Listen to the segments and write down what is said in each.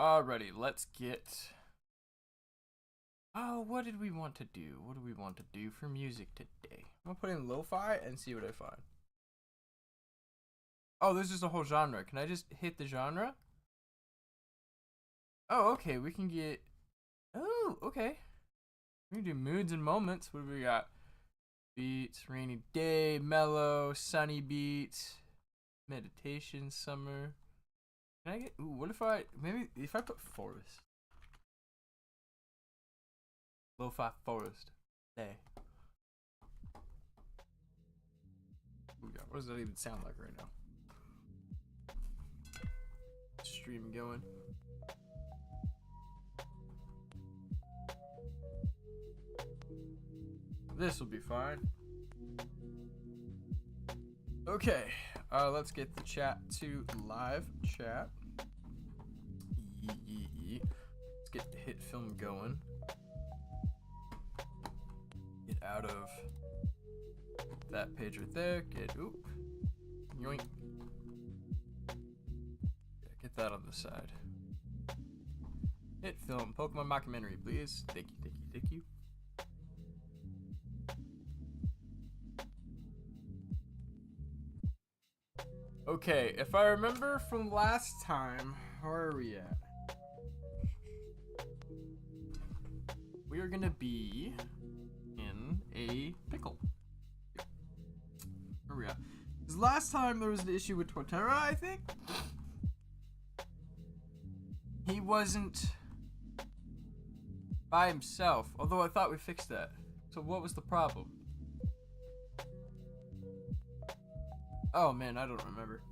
Alrighty, let's get... Oh, what did we want to do? What do we want to do for music today? I'm gonna put in lo-fi and see what I find. Oh, there's just a whole genre. Can I just hit the genre? Oh, okay, we can get... Oh, okay. We can do moods and moments. What do we got? Beats, rainy day, mellow, sunny beats, meditation, summer. Can I get... Ooh, what if I... Maybe if I put forest. Lo-fi forest. Day. What does that even sound like right now? Stream going. This will be fine. Okay, let's get the chat to live chat. Let's get the Hitfilm going. Get out of that page right there. Get yoink. Yeah, get that on the side. Hitfilm, Pokemon mockumentary, please. Thank you, thank you, thank you. Okay, if I remember from last time, where are we at? We are gonna be in a pickle. Where are we at? Because last time there was an issue with Torterra, I think. He wasn't by himself, although I thought we fixed that. So what was the problem? Oh man, I don't remember.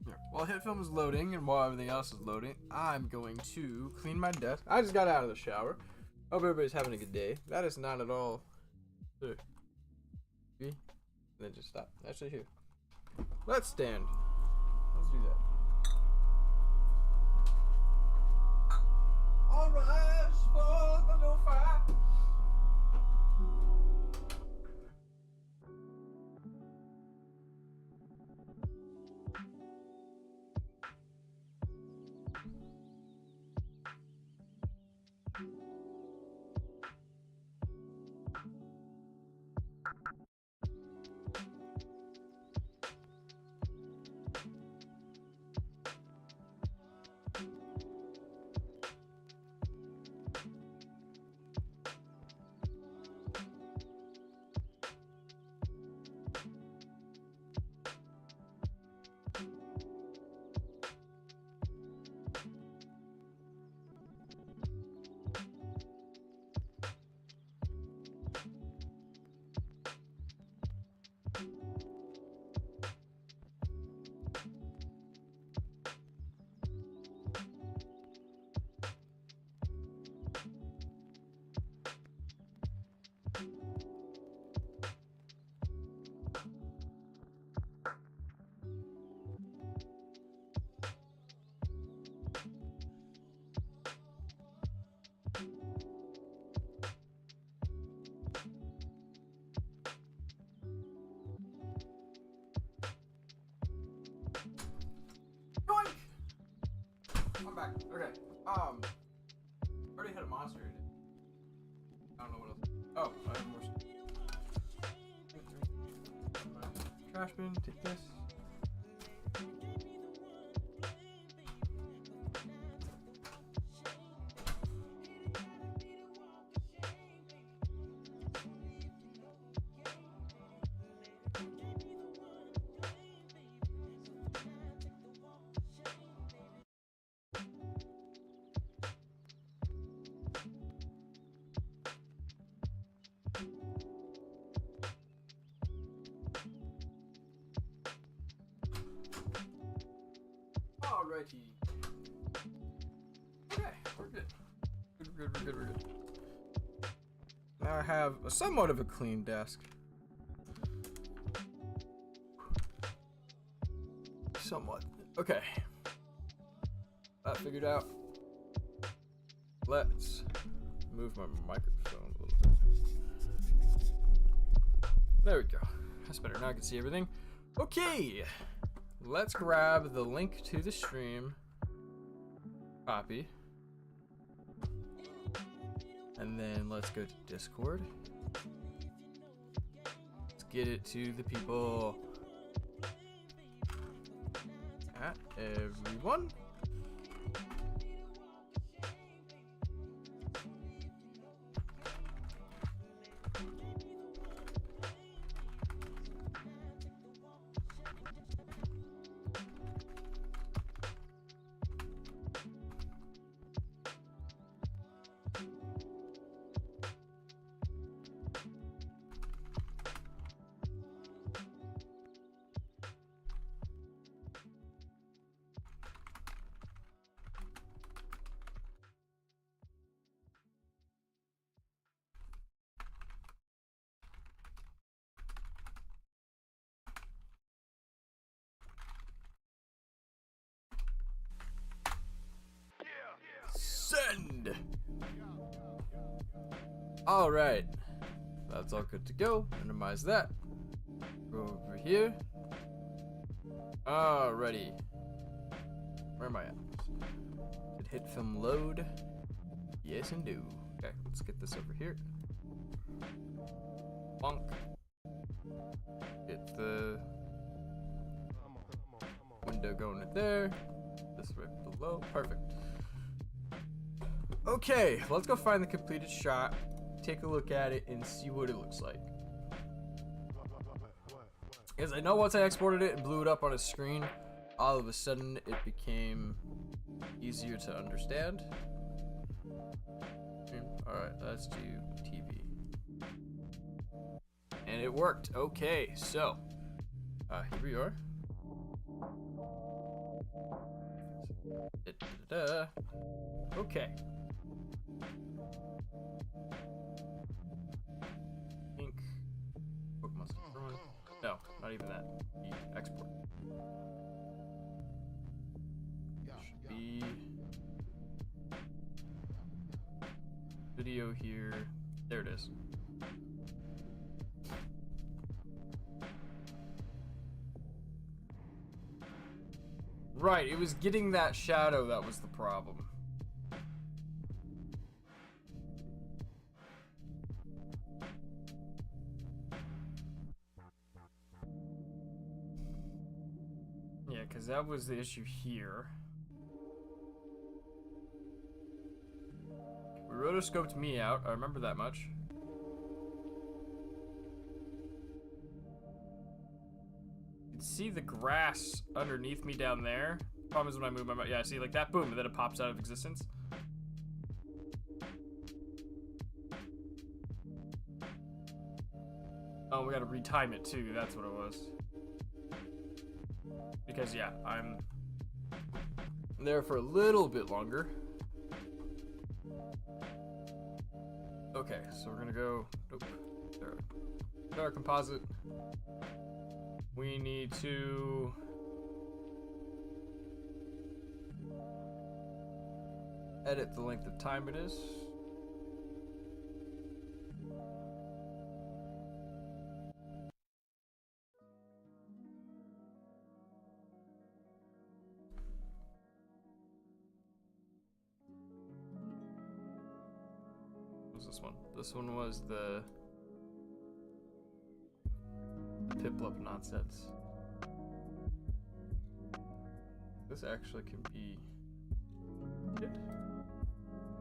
Yeah. While Hitfilm is loading and while everything else is loading, I'm going to clean my desk. I just got out of the shower. Hope everybody's having a good day. That is not at all. Here. See? And then just stop. Actually, here. Let's stand. Let's do that. All rise for the lo-fi. I'm back. Okay. Already had a monster in it. I don't know what else. Oh, I have more. Trash bin. Take this. Alrighty. Okay, we're good. We're good. Now I have a somewhat of a clean desk. Somewhat. Okay. That figured out. Let's move my microphone a little bit. There we go. That's better. Now I can see everything. Okay. Let's grab the link to the stream. Copy. And then let's go to Discord. Let's get it to the people. At everyone. Send! Alright. That's all good to go. Minimize that. Go over here. Alrighty. Where am I at? Did Hitfilm load? Yes, and do. Okay, let's get this over here. Bonk. Get the window going in there. This right below. Perfect. Okay, let's go find the completed shot, take a look at it, and see what it looks like. Because I know once I exported it and blew it up on a screen, all of a sudden it became easier to understand. Alright, let's do TV. And it worked. Okay, so, here we are. Okay. Pink. Pokémon. No, not even that. Export. Should be video here. There it is. Right, it was getting that shadow that was the problem. Yeah, because that was the issue here. We rotoscoped me out, I remember that much. You can see the grass underneath me down there. Problem is when I move my mouth, yeah, see, like that, boom, and then it pops out of existence. Oh, we gotta retime it too, that's what it was. Because, yeah, I'm there for a little bit longer. Okay, so we're gonna go, nope, there. Dark composite. We need to edit the length of time it is. What was this one? This one was the Piplup nonsense. This actually can be good.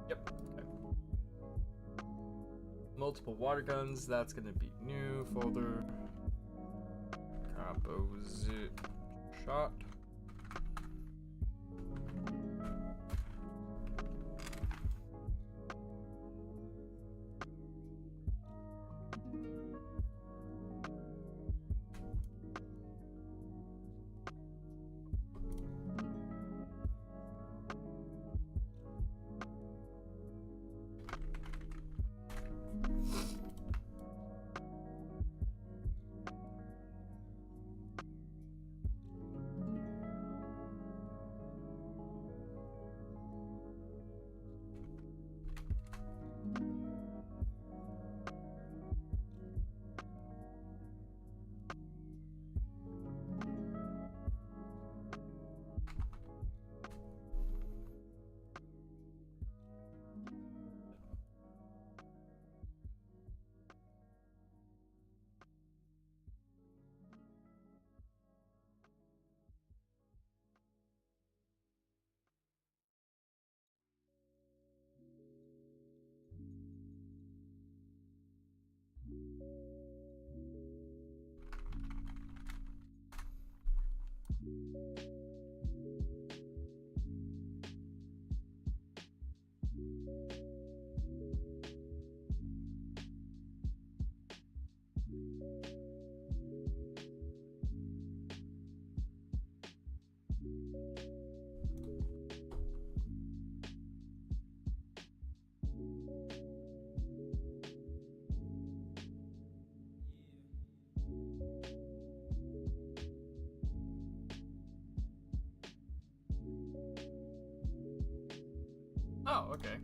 Yep. Okay. Multiple water guns. That's gonna be new folder. Composite shot. Oh, okay.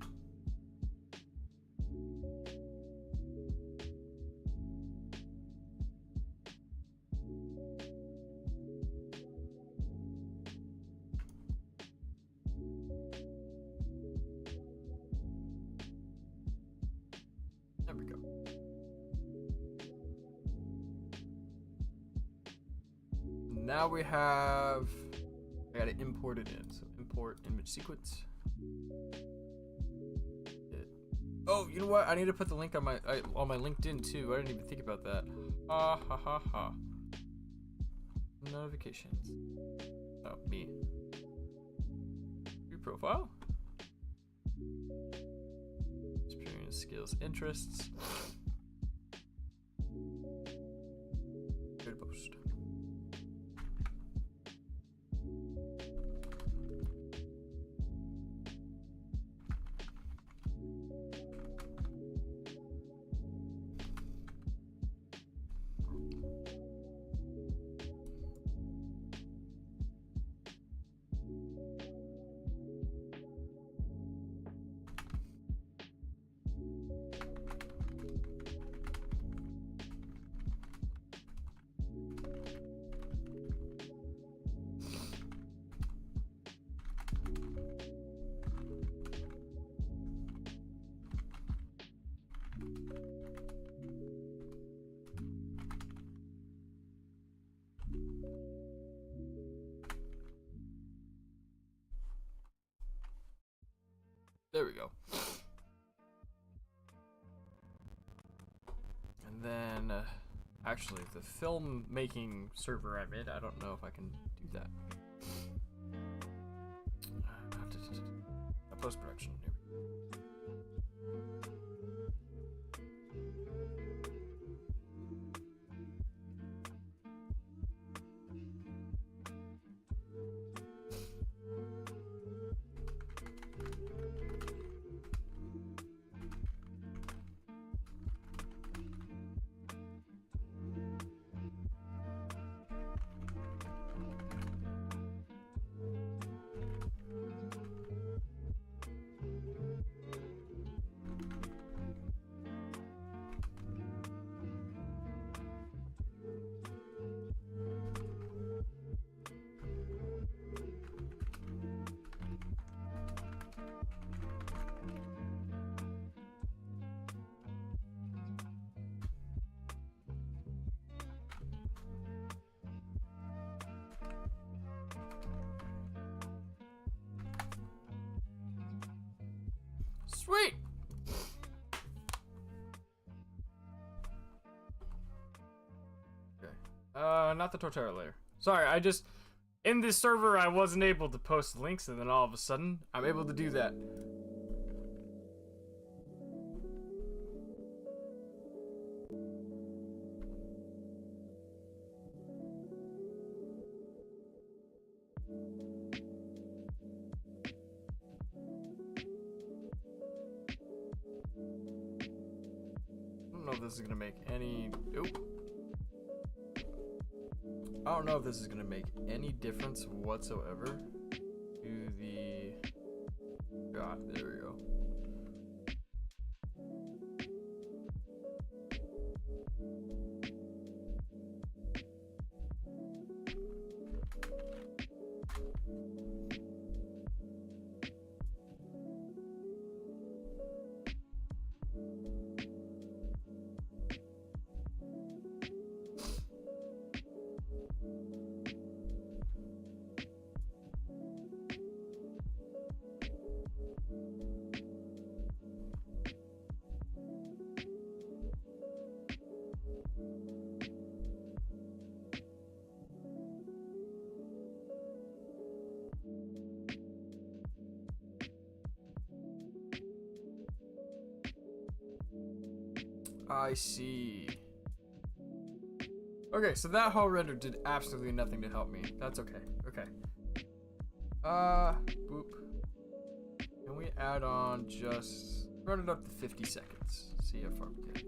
There we go. Now we have, I gotta import it in. So import image sequence. Oh, you know what? I need to put the link on my LinkedIn too. I didn't even think about that. Ha ha ha ha. Notifications. Oh, me. View profile. Experience, skills, interests. Go to post. There we go. And then, actually, the filmmaking server I'm in, I don't know if I can do that. Post-production. Here we go. Sweet! Okay. Not the Torterra layer. Sorry, I just... In this server, I wasn't able to post links, and then all of a sudden, I'm able to do that. I don't know if this is gonna make any... Oop. I don't know if this is gonna make any difference whatsoever to the... God, there we go. I see. Okay, so that whole render did absolutely nothing to help me. That's okay. Okay. Boop. Can we add on just... Run it up to 50 seconds. See how far we get.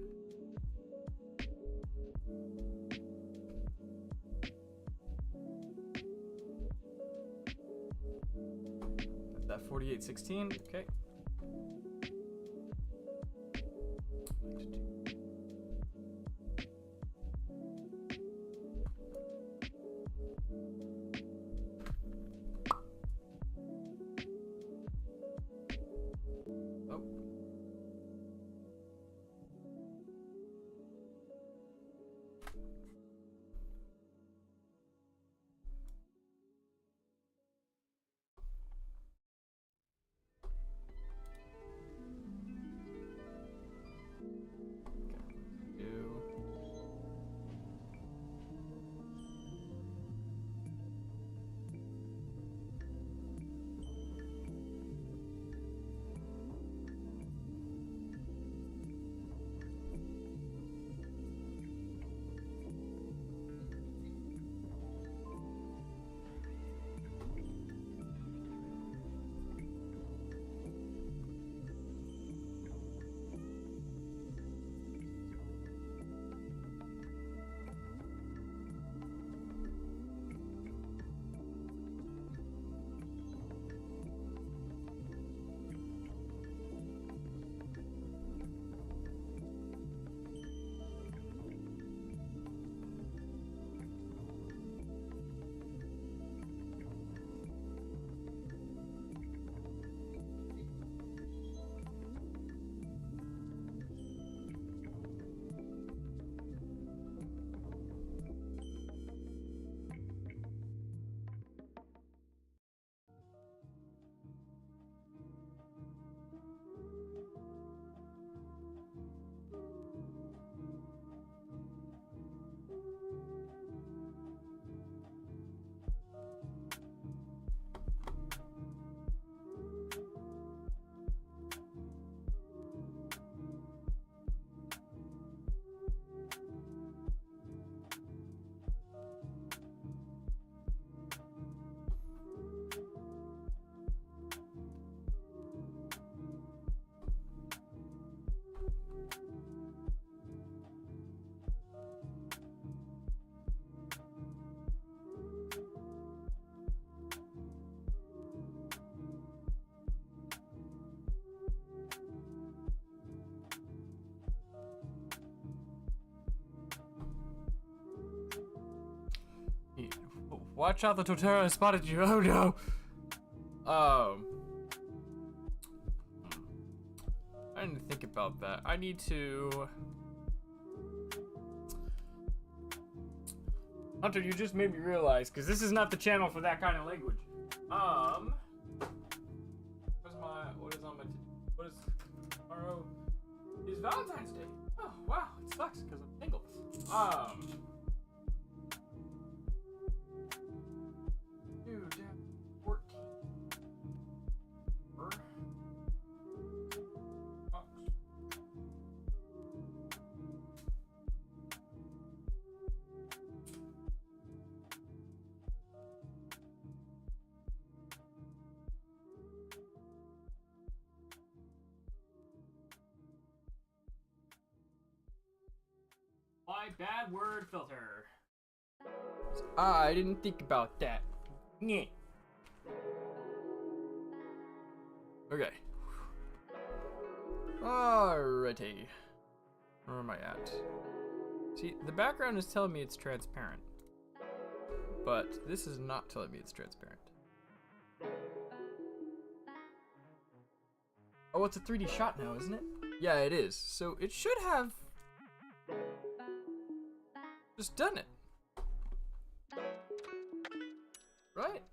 That 4816, okay. Watch out, the Totoro has spotted you. Oh no. I need to think about that. I need to. Hunter, you just made me realize, because this is not the channel for that kind of language. What is on my, what is, tomorrow is Valentine's Day. Oh, wow, it sucks, because I'm single. Dude, 14. My bad word filter. I didn't think about that. Nyeh. Okay. Alrighty. Where am I at? See, the background is telling me it's transparent. But this is not telling me it's transparent. Oh, it's a 3D shot now, isn't it? Yeah, it is. So it should have just done it. Right?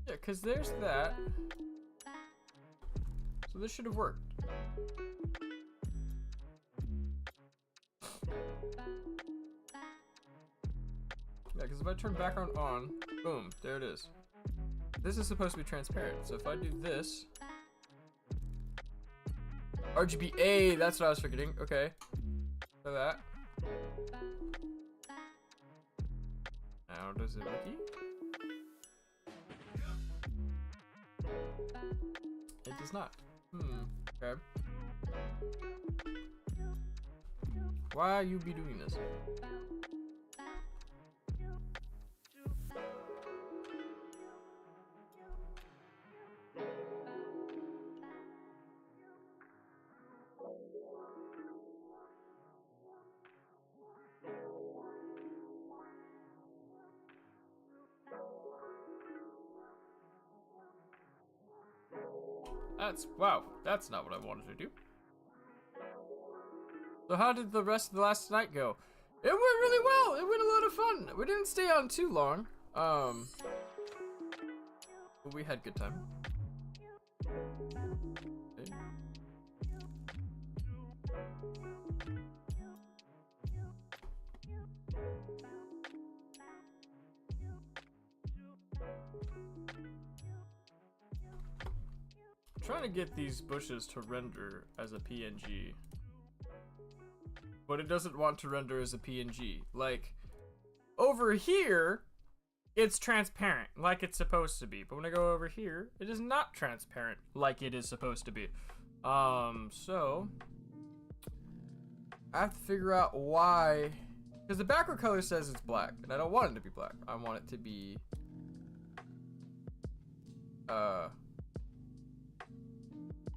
Yeah, because there's that. So this should have worked. Yeah, because if I turn background on, boom, there it is. This is supposed to be transparent. So if I do this, RGBA, that's what I was forgetting. Okay. So that. Now does it wiki? It does not. Okay. Why you be doing this? Wow, that's not what I wanted to do. So how did the rest of the last night go? It went really well. It went a lot of fun. We didn't stay on too long. But we had good time. Okay. I'm trying to get these bushes to render as a PNG. But it doesn't want to render as a PNG. Like, over here, it's transparent, like it's supposed to be. But when I go over here, it is not transparent, like it is supposed to be. So I have to figure out why, because the background color says it's black, and I don't want it to be black. I want it to be,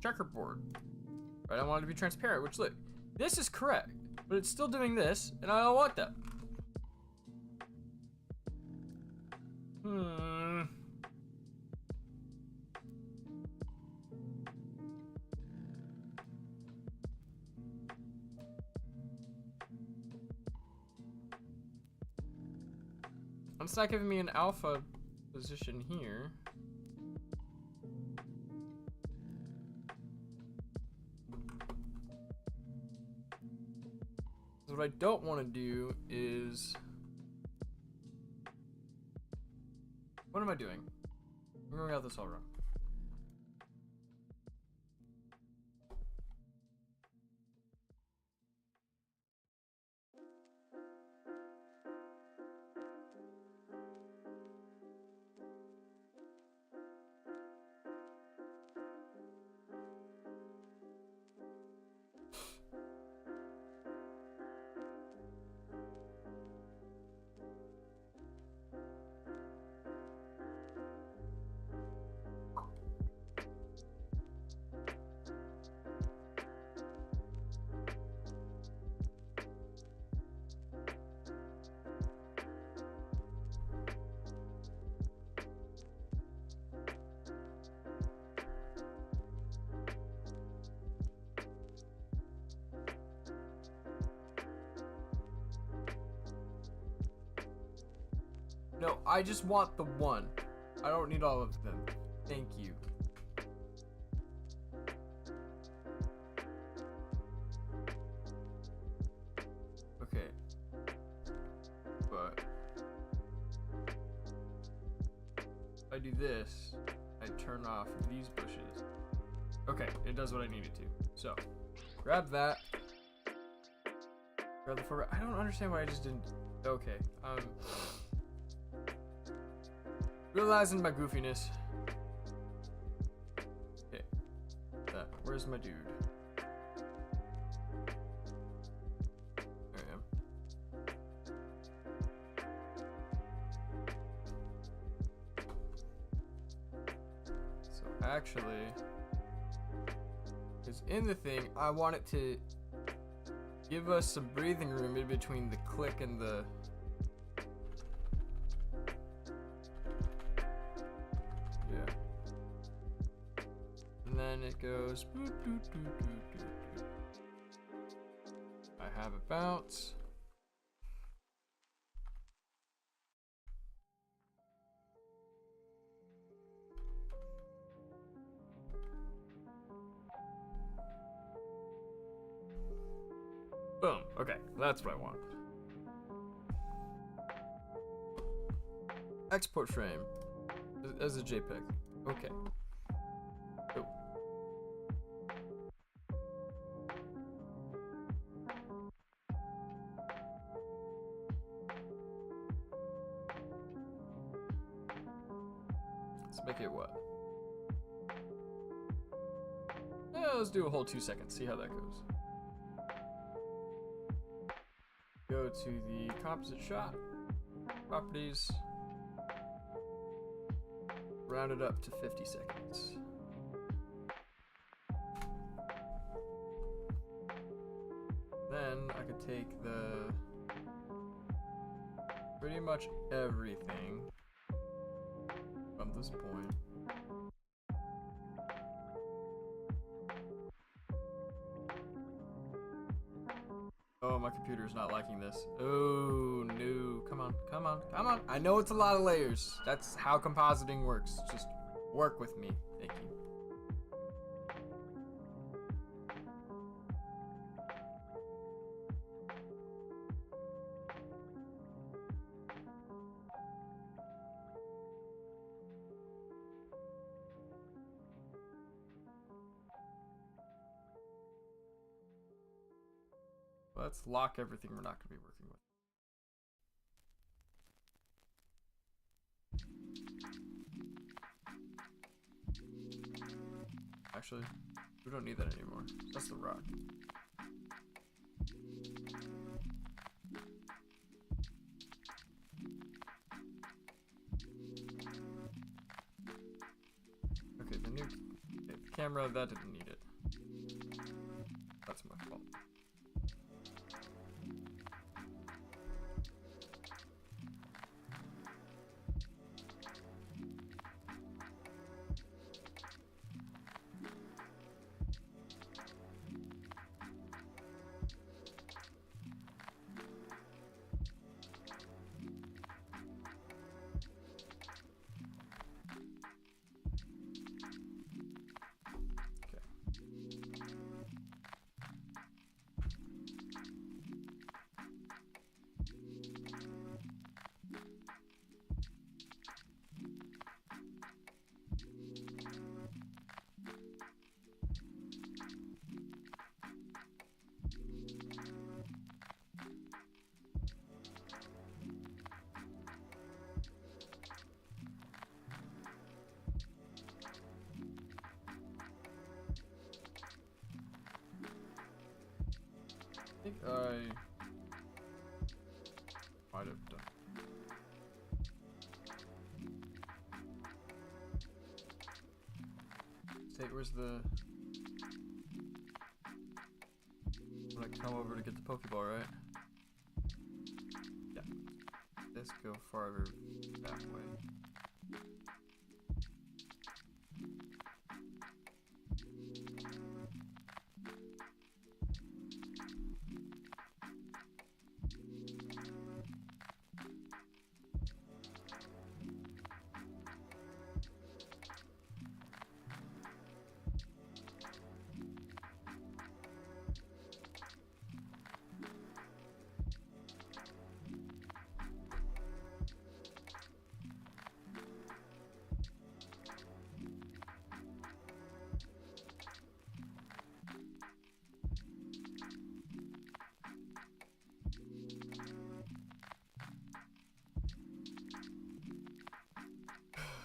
checkerboard. Right? I want it to be transparent, which look, this is correct. But it's still doing this, and I don't want that. It's not giving me an alpha position here. What I don't want to do is... What am I doing? I'm going out this all wrong. No, I just want the one. I don't need all of them. Thank you. Okay. But if I do this, I turn off these bushes. Okay, it does what I need it to. So, grab that. Grab the foreground. I don't understand why I just didn't. Okay. Realizing my goofiness. Okay. Where's my dude? There I am. So actually, because in the thing, I want it to give us some breathing room in between the click and the... And then it goes. Boop, boop, boop, boop, boop, boop. I have a bounce. Boom. Okay, that's what I want. Export frame as a JPEG. Okay. Oh. Let's make it what? Yeah, let's do a whole 2 seconds. See how that goes. Go to the composite shot, properties, round it up to 50 seconds. Then I could take the pretty much everything from this point Oh, my computer is not liking this. Oh, no. Come on, come on, come on. I know it's a lot of layers. That's how compositing works. Just work with me. Thank you. Let's lock everything we're not going to be working with. Actually, we don't need that anymore. That's the rock. Okay, the camera, that didn't need it. That's my fault. I think I might have done. Say, where's the? When I come over to get the Pokeball, right? Yeah. Let's go farther that way.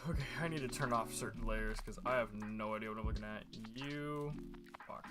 Okay, I need to turn off certain layers because I have no idea what I'm looking at. You... Fuck.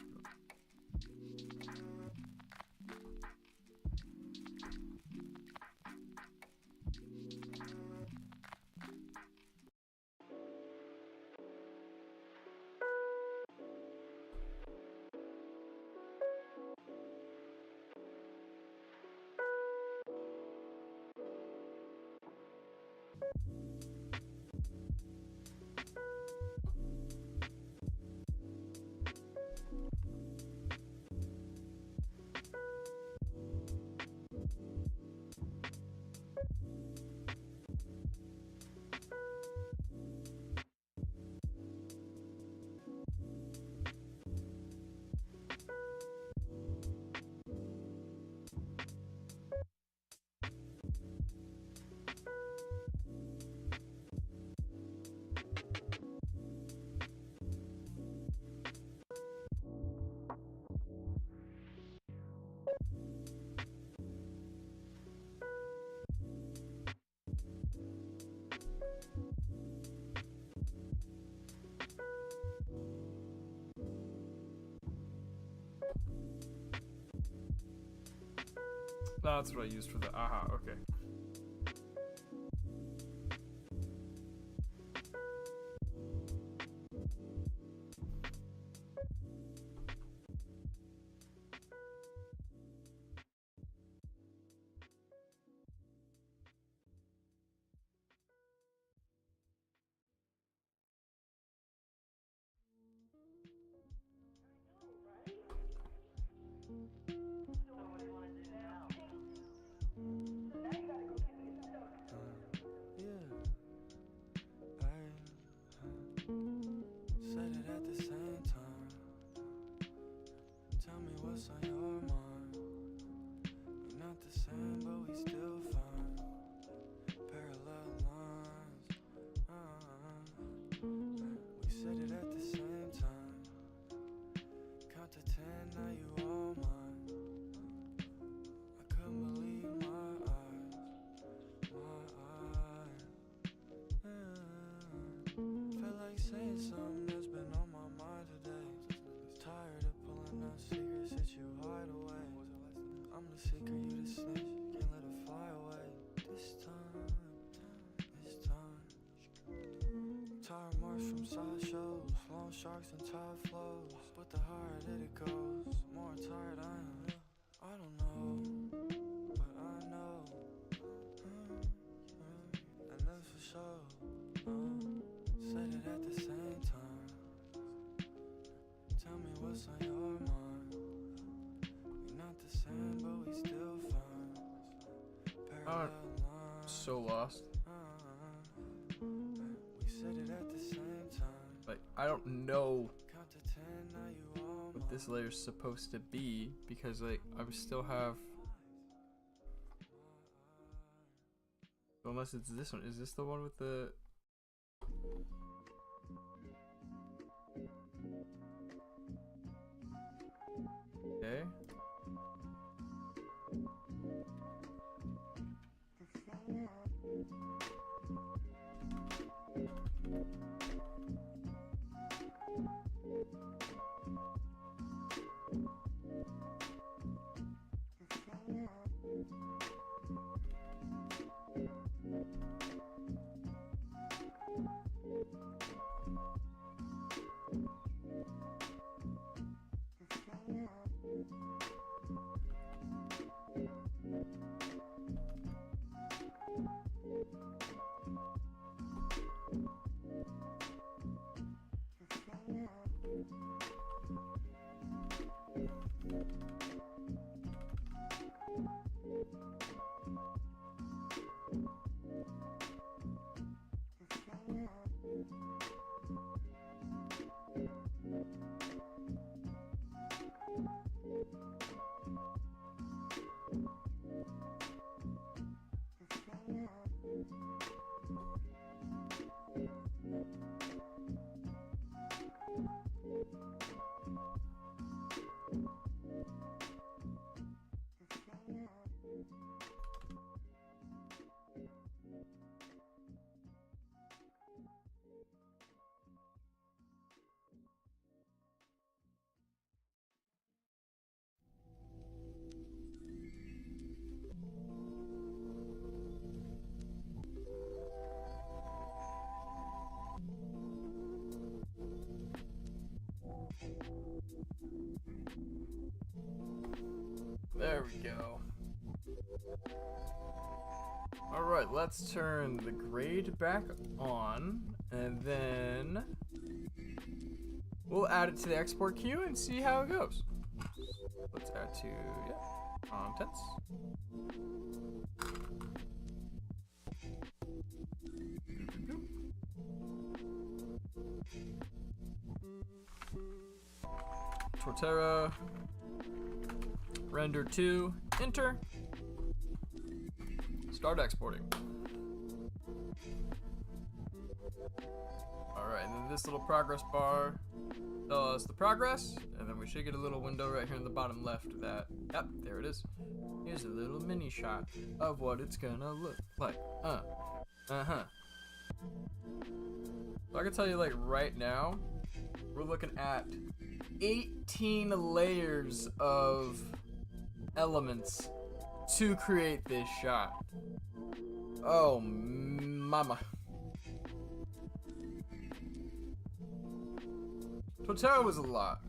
That's what I used for the aha, okay. from sideshows, long sharks and tide flows. But the higher that it goes, more tired I am. I don't know, but I know. And that's for sure. Said it at the same time. Tell me what's on your mind. We not the same, but we still fine. Parallel lines. So lost. We said it at the same time. Like, I don't know Count to 10, now you all what this layer's supposed to be because, like, I still have. Unless it's this one. Is this the one with the? Okay. There we go. Alright, let's turn the grade back on, and then we'll add it to the export queue and see how it goes. Let's add to, yeah, contents. Torterra. Render to, enter. Start exporting. Alright, and then this little progress bar tells us the progress, and then we should get a little window right here in the bottom left of that. Yep, there it is. Here's a little mini shot of what it's gonna look like. So I can tell you, like, right now, we're looking at 18 layers of elements to create this shot. Oh, mama. Torterra was a lot.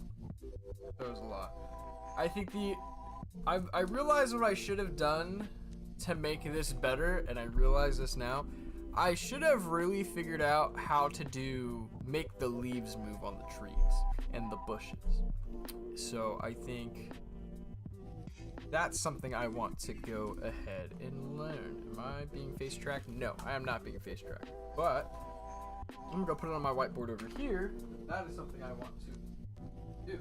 There was a lot. I think I realized what I should have done to make this better, and I realize this now. I should have really figured out how to make the leaves move on the trees and the bushes. So I think that's something I want to go ahead and learn. Am I being face tracked? No, I am not being face tracked. But I'm gonna put it on my whiteboard over here. That is something I want to do.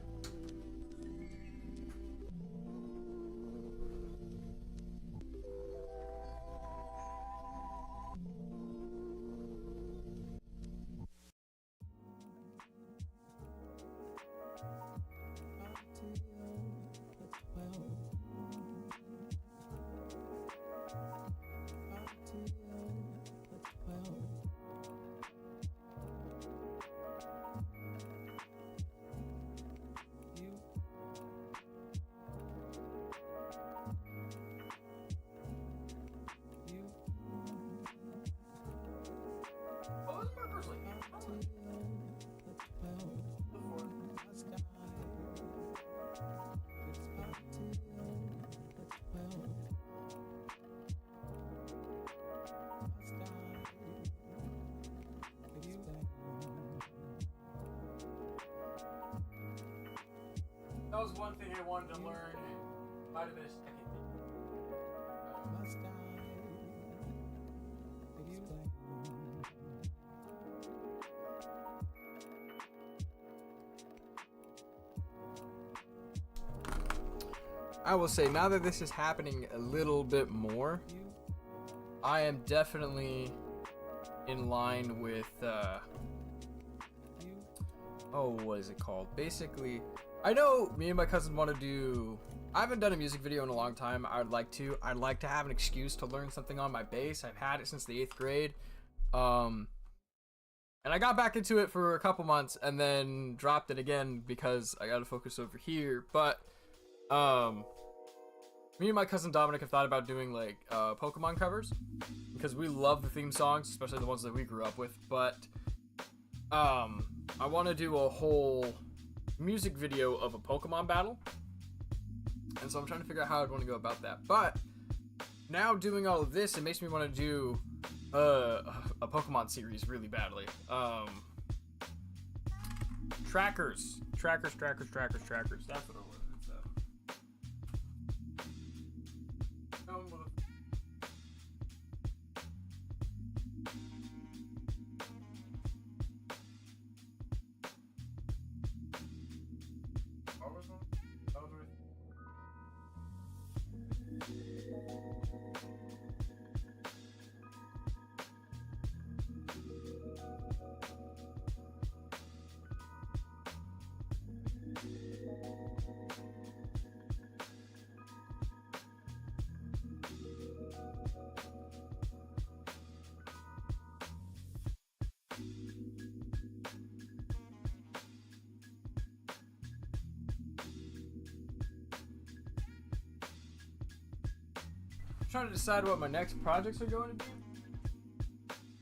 That was one thing I wanted to learn. Might have been a second thing. I will say, now that this is happening a little bit more, I am definitely in line with, what is it called? Basically, I know me and my cousin want to do, I haven't done a music video in a long time. I'd like to have an excuse to learn something on my bass. I've had it since the 8th grade. And I got back into it for a couple months and then dropped it again because I got to focus over here. But, me and my cousin Dominic have thought about doing like Pokemon covers because we love the theme songs, especially the ones that we grew up with. But I want to do a whole music video of a Pokemon battle, and so I'm trying to figure out how I'd want to go about that. But now doing all of this, it makes me want to do a Pokemon series really badly. Trackers. That's what I want. Trying to decide what my next projects are going to be,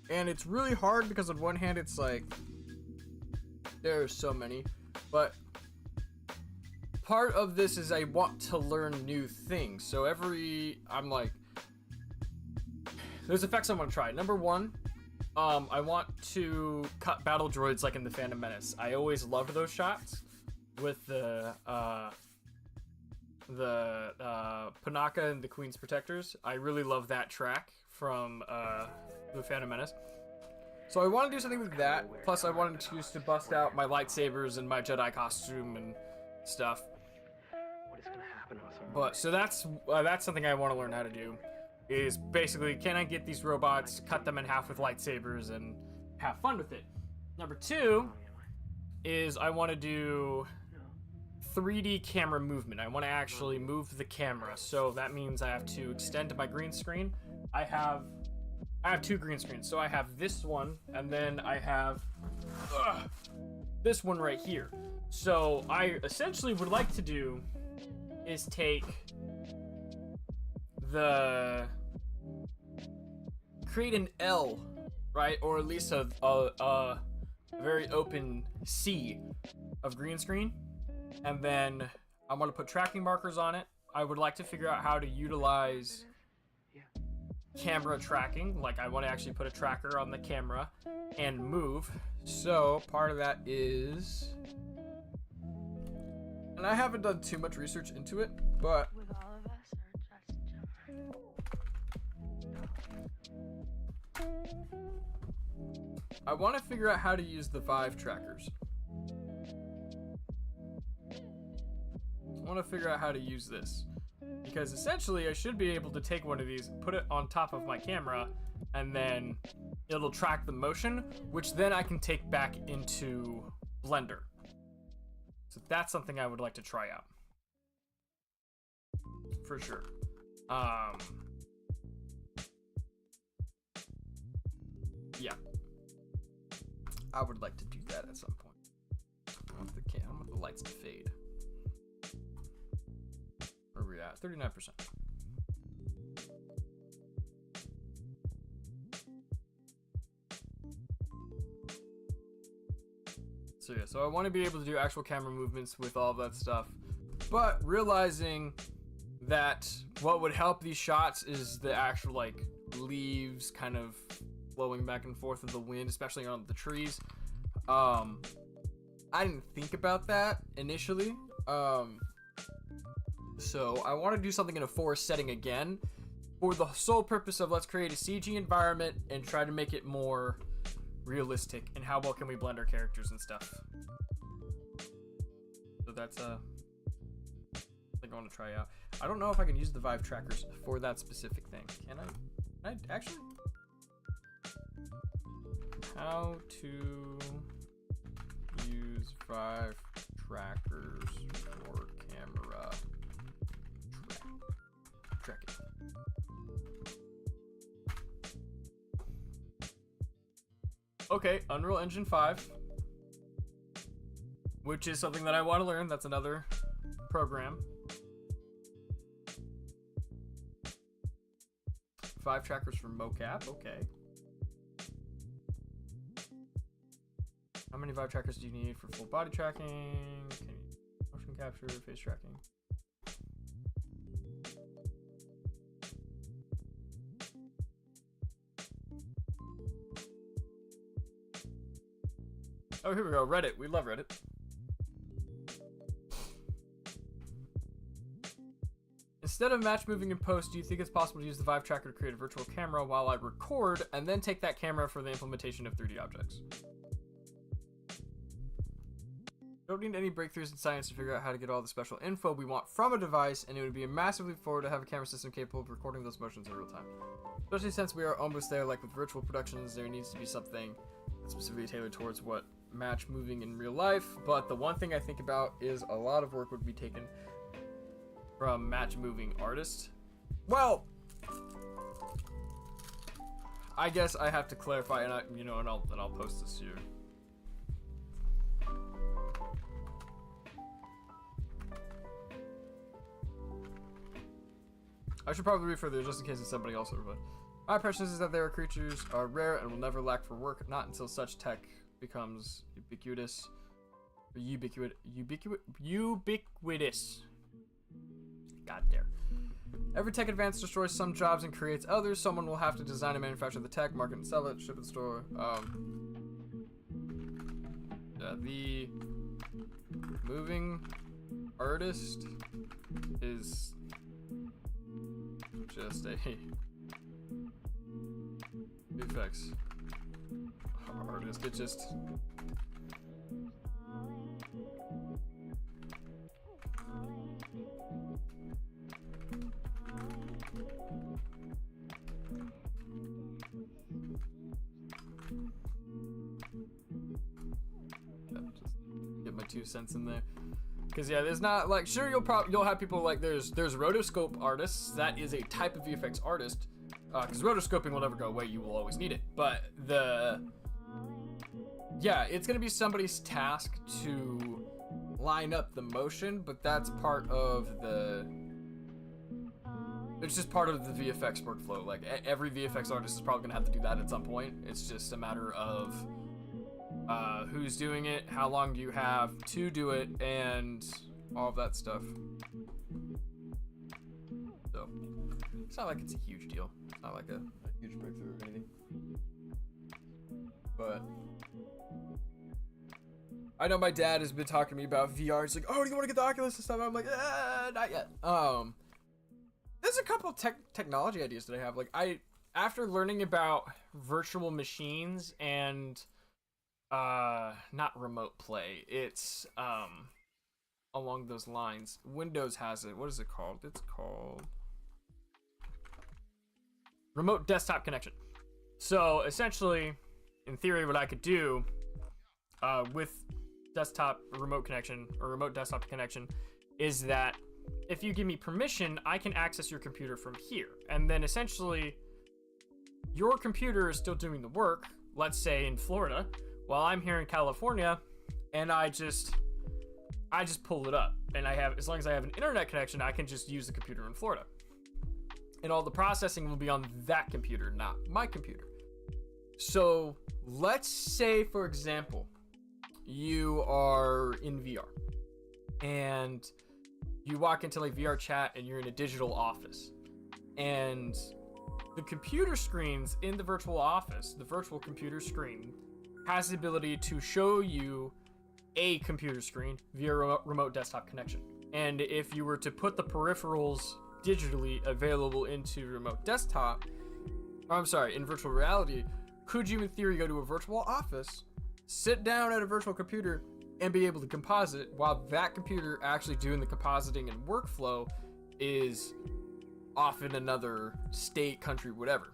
and it's really hard because on one hand it's like there are so many, but part of this is I want to learn new things. So I'm like, there's effects I want to try. Number one, I want to cut battle droids like in the Phantom Menace. I always loved those shots with the Panaka and the Queen's Protectors. I really love that track from the Phantom Menace. So I want to do something with that. Plus I wanted to use to bust out my lightsabers and my Jedi costume and stuff. What is gonna happen with them? But so that's something I want to learn how to do. Is basically, can I get these robots, cut them in half with lightsabers, and have fun with it? Number two is I want to do 3D camera movement. I want to actually move the camera, so that means I have to extend my green screen. I have 2 green screens, so I have this one, and then I have this one right here. So I essentially would like to do is take create an L, right, or at least a very open C of green screen. And then I want to put tracking markers on it. I would like to figure out how to utilize camera tracking. Like, I want to actually put a tracker on the camera and move. So part of that is, and I haven't done too much research into it, but With all of us, or just I want to figure out how to use the Vive trackers. I want to figure out how to use this, because essentially I should be able to take one of these, put it on top of my camera, and then it'll track the motion, which then I can take back into Blender. So that's something I would like to try out for sure. Yeah, I would like to do that at some point. I want the lights to fade. Where are we at? 39%. So yeah, so I want to be able to do actual camera movements with all of that stuff, but realizing that what would help these shots is the actual like leaves kind of blowing back and forth with the wind, especially on the trees. I didn't think about that initially, So I want to do something in a forest setting again, for the sole purpose of let's create a CG environment and try to make it more realistic, and how well can we blend our characters and stuff. So that's something I want to try out. I don't know if I can use the Vive trackers for that specific thing. Can I actually? How to use Vive trackers for camera tracking. Okay, Unreal Engine 5, which is something that I want to learn. That's another program. Vive trackers for mocap, okay. How many Vive trackers do you need for full body tracking? Can you motion capture, face tracking? Oh, here we go. Reddit. We love Reddit. Instead of match moving in post, do you think it's possible to use the Vive tracker to create a virtual camera while I record and then take that camera for the implementation of 3D objects? Don't need any breakthroughs in science to figure out how to get all the special info we want from a device, and it would be a massive leap forward to have a camera system capable of recording those motions in real time. Especially since we are almost there, like with virtual productions, there needs to be something that's specifically tailored towards what match moving in real life. But the one thing I think about is a lot of work would be taken from match moving artists. Well, I guess I have to clarify, and I'll post this here. I should probably read further just in case it's somebody else. But my impression is that their creatures are rare and will never lack for work, not until such tech becomes ubiquitous. Got there. Every tech advance destroys some jobs and creates others. Someone will have to design and manufacture the tech, market and sell it, ship and store. The moving artist is just a VFX artist. It just get my 2 cents in there. Because yeah, there's not like, sure, you'll have people like there's rotoscope artists. That is a type of VFX artist. Because rotoscoping will never go away. You will always need it. But it's gonna be somebody's task to line up the motion. But that's part of it's just part of the VFX workflow. Like every VFX artist is probably gonna have to do that at some point. It's just a matter of who's doing it, how long do you have to do it, and all of that stuff. So it's not like it's a huge deal. It's not like a huge breakthrough or anything. But I know my dad has been talking to me about VR. He's like, "Oh, do you want to get the Oculus and stuff?" I'm like, not yet. There's a couple technology ideas that I have. Like after learning about virtual machines and not remote play, it's along those lines. Windows has it. What is it called? It's called remote desktop connection. So essentially, in theory, what I could do with desktop remote connection or remote desktop connection is that if you give me permission, I can access your computer from here, and then essentially your computer is still doing the work, let's say in Florida, while I'm here in California, and I just pull it up, and as long as I have an internet connection, I can just use the computer in Florida, and all the processing will be on that computer, not my computer. So let's say, for example, you are in VR and you walk into like VR chat and you're in a digital office, and the computer screens in the virtual office, the virtual computer screen has the ability to show you a computer screen via remote desktop connection. And if you were to put the peripherals digitally available into remote desktop, in virtual reality, could you in theory go to a virtual office, sit down at a virtual computer, and be able to composite while that computer actually doing the compositing and workflow is off in another state, country, whatever.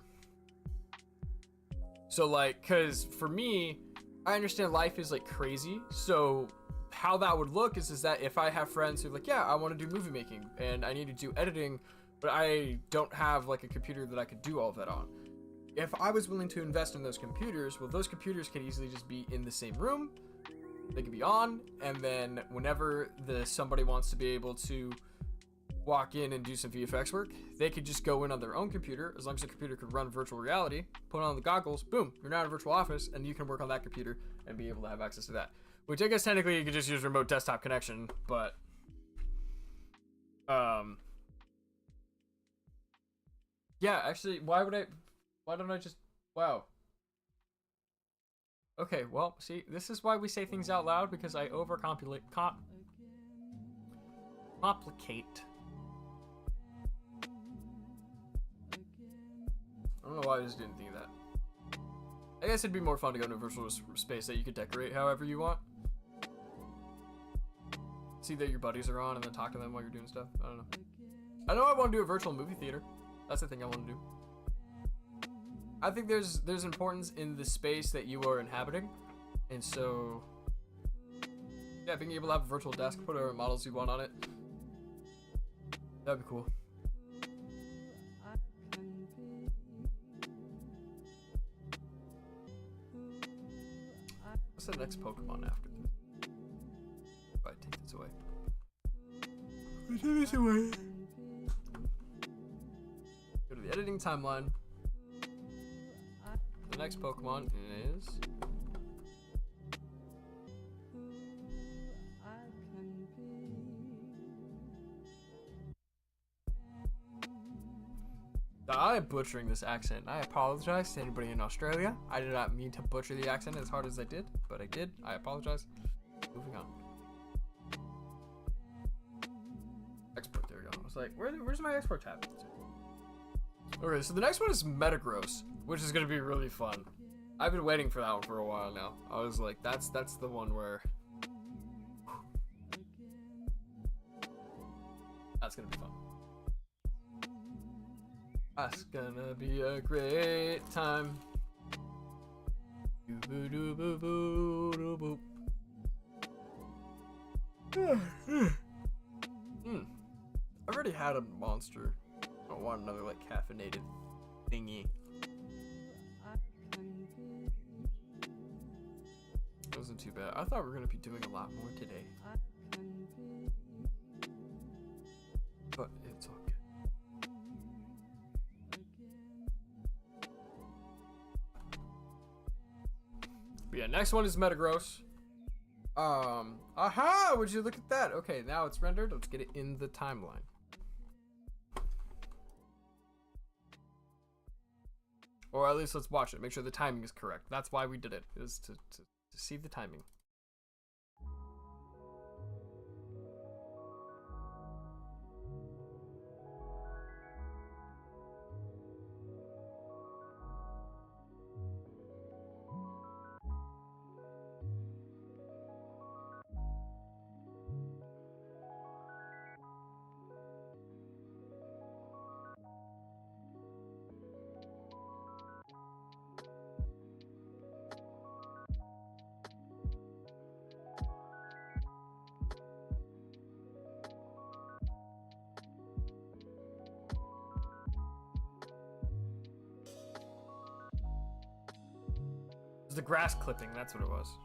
So like, cause for me, I understand life is like crazy. So how that would look is that if I have friends who are like, yeah, I want to do movie making and I need to do editing, but I don't have like a computer that I could do all of that on. If I was willing to invest in those computers, well, those computers could easily just be in the same room. They could be on, and then whenever somebody wants to be able to walk in and do some VFX work, they could just go in on their own computer. As long as the computer could run virtual reality, put on the goggles, boom, you're now in a virtual office, and you can work on that computer and be able to have access to that. Which I guess technically you could just use remote desktop connection, but yeah, actually, why don't I just, wow. Okay, well, see, this is why we say things out loud, because I complicate. I don't know why I just didn't think of that. I guess it'd be more fun to go into a virtual space that you could decorate however you want. See that your buddies are on and then talk to them while you're doing stuff. I don't know. I know I want to do a virtual movie theater. That's the thing I want to do. I think there's importance in the space that you are inhabiting, and so yeah, being able to have a virtual desk, put whatever models you want on it, that'd be cool. What's the next Pokemon after this? If I take this away. Take this away. Go to the editing timeline. The next Pokemon is I'm butchering this accent. I apologize to anybody in Australia. I did not mean to butcher the accent as hard as I did, but I did. I apologize. Moving on. Export, there we go. I was like, where's my export tab? Okay, so the next one is Metagross, which is gonna be really fun. I've been waiting for that one for a while now. I was like, that's the one where that's gonna be fun. That's gonna be a great time. I've already had a monster. I don't want another like caffeinated thingy. It wasn't too bad. I thought we were gonna be doing a lot more today, but it's all good. But yeah, next one is Metagross. Aha! Would you look at that? Okay, now it's rendered. Let's get it in the timeline. Or at least let's watch it. Make sure the timing is correct. That's why we did it, is to see the timing. It was the grass clipping, that's what it was.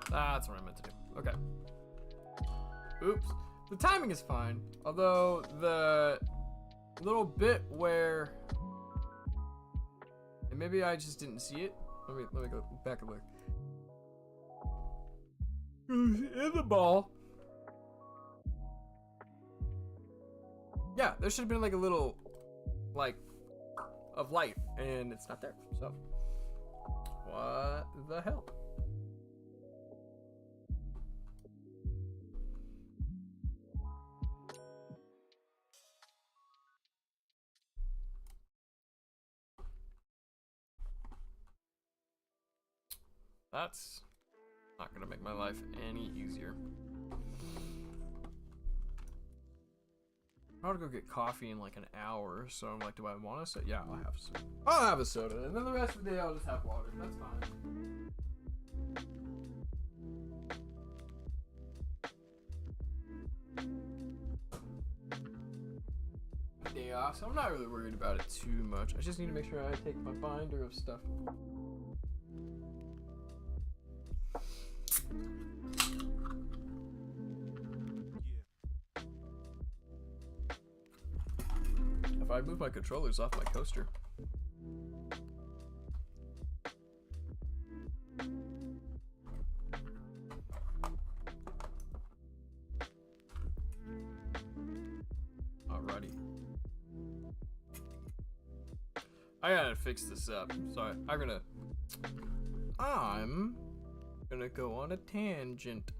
That's what I meant to do. Okay. Oops. The timing is fine, although the little bit where, and maybe I just didn't see it. Let me go back and look. In the ball. Yeah, there should have been like a little like of light, and it's not there. So what the hell? That's not gonna make my life any easier. I'm gonna go get coffee in like an hour, so I'm like, do I want a soda? Yeah, I'll have a soda. I'll have a soda, and then the rest of the day I'll just have water. That's fine. Day off, so I'm not really worried about it too much. I just need to make sure I take my binder of stuff. If I move my controllers off my coaster. Alrighty. I gotta fix this up. Sorry, I'm gonna go on a tangent.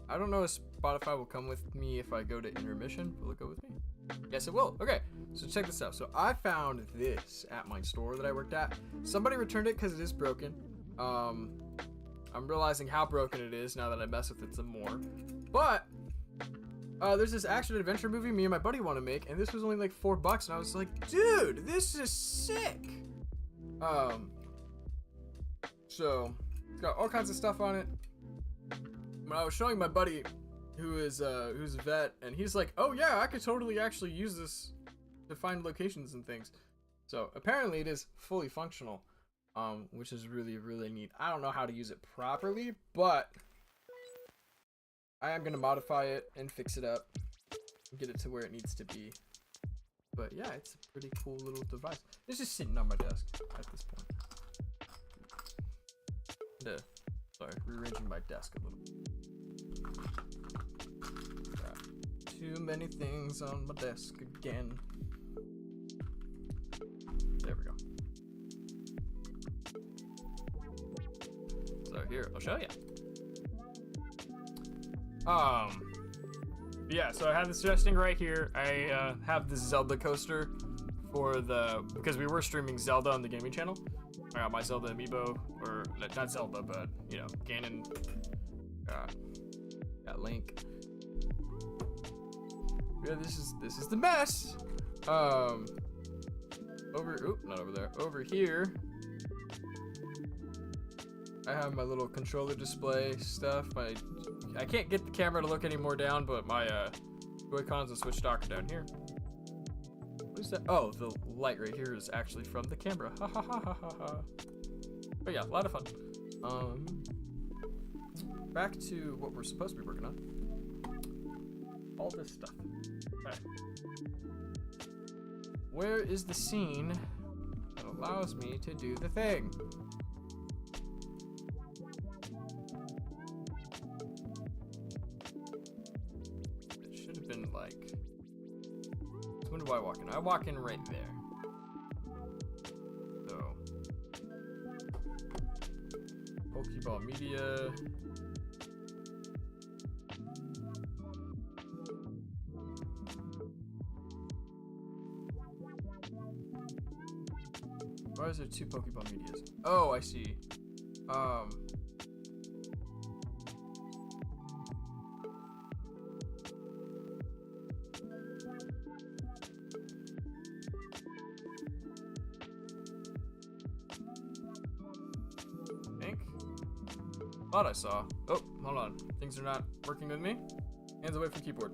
I don't know if Spotify will come with me if I go to intermission. Will it go with me? Yes, it will. Okay, so check this out. So I found this at my store that I worked at. Somebody returned it because it is broken. I'm realizing how broken it is now that I mess with it some more. But there's this action adventure movie me and my buddy want to make, and this was only like $4, and I was like, dude, this is sick. So it's got all kinds of stuff on it. When I was showing my buddy, who's a vet, and he's like, oh yeah, I could totally actually use this to find locations and things. So apparently it is fully functional, which is really, really neat. I don't know how to use it properly, but I am gonna modify it and fix it up and get it to where it needs to be. But yeah, it's a pretty cool little device. It's just sitting on my desk at this point. Sorry, rearranging my desk a little. Got too many things on my desk again. There we go. So here, I'll show you. Yeah, so I have this resting right here. I have this Zelda coaster because we were streaming Zelda on the gaming channel. I got my Zelda amiibo, or not Zelda, but you know, Ganon. Got Link. Yeah, this is the mess. Not over there. Over here, I have my little controller display stuff. I can't get the camera to look any more down, but my Joy-Cons and Switch dock are down here. What is that? Oh, the light right here is actually from the camera. Ha ha ha ha ha ha. But yeah, a lot of fun. Back to what we're supposed to be working on. All this stuff. Okay. Where is the scene that allows me to do the thing? It should have been like... When do I walk in? I walk in right there. So, Pokeball Media. Why is there two Pokeball Medias? Oh, I see. Thought I saw. Oh, hold on. Things are not working with me. Hands away from keyboard.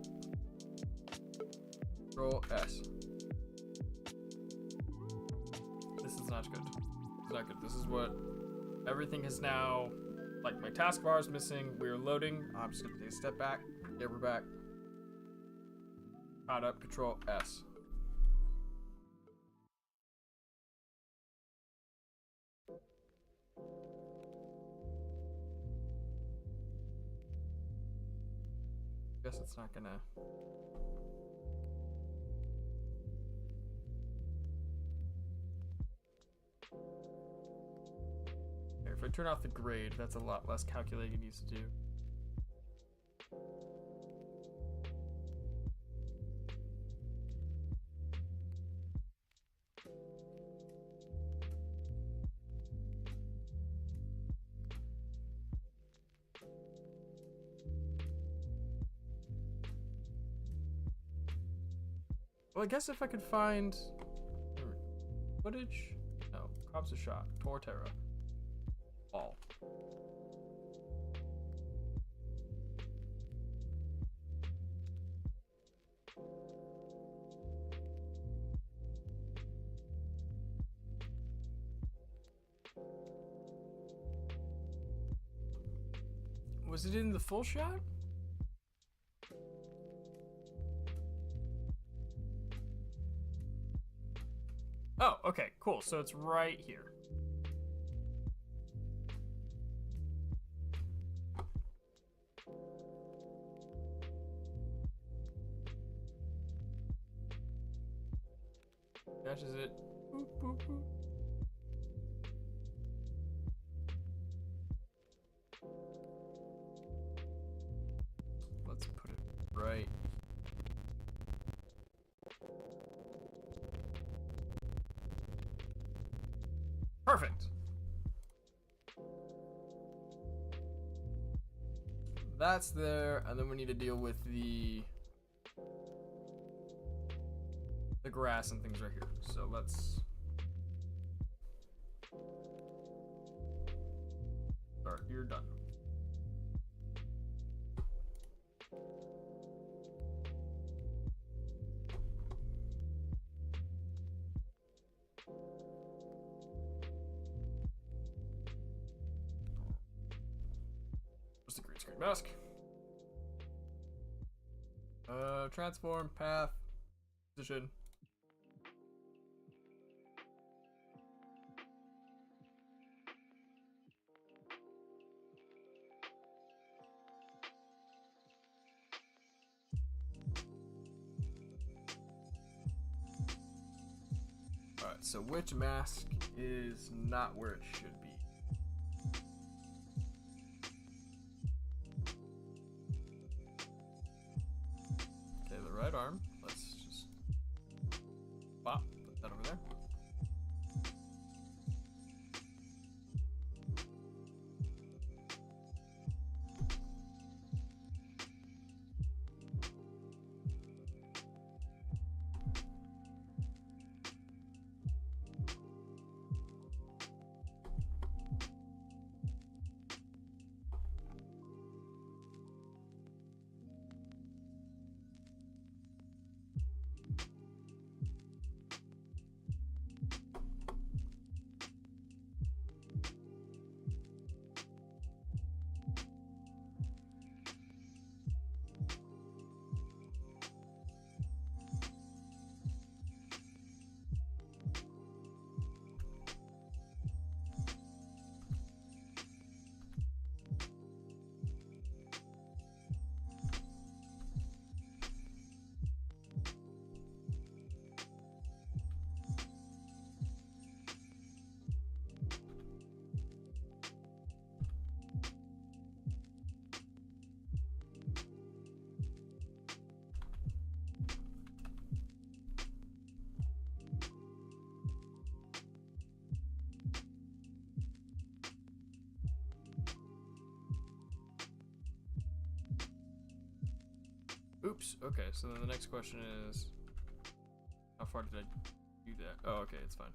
Control S. This is not good. It's not good. This is what everything is now. Like my taskbar is missing. We're loading. I'm just gonna take a step back. Yeah, we're back. Caught up. Control S. guess it's not gonna. Here, if I turn off the grade, that's a lot less calculating it needs to do. Well, I guess if I could find footage, no, Cobb's a shot, Torterra, ball. Was it in the full shot? Oh, okay, cool. So it's right here. Catches it. Boop, boop, boop. Let's put it right. Perfect. That's there, and then we need to deal with the grass and things right here. So let's start. You're done. What's the green screen mask? Transform, path, position. Alright, so which mask is not where it should be? Okay, the right arm. Let's just pop, put that over there. Oops, okay, so then the next question is, how far did I do that? Oh, okay, it's fine.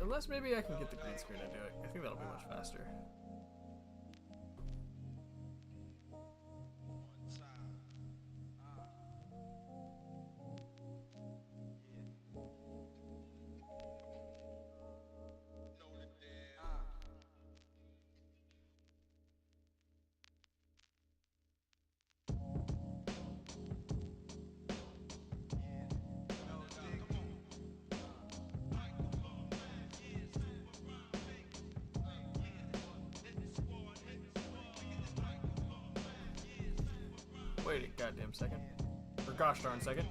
unless maybe I can get the green screen to do it. I think that'll be much faster. Wait a goddamn second. Or gosh darn second.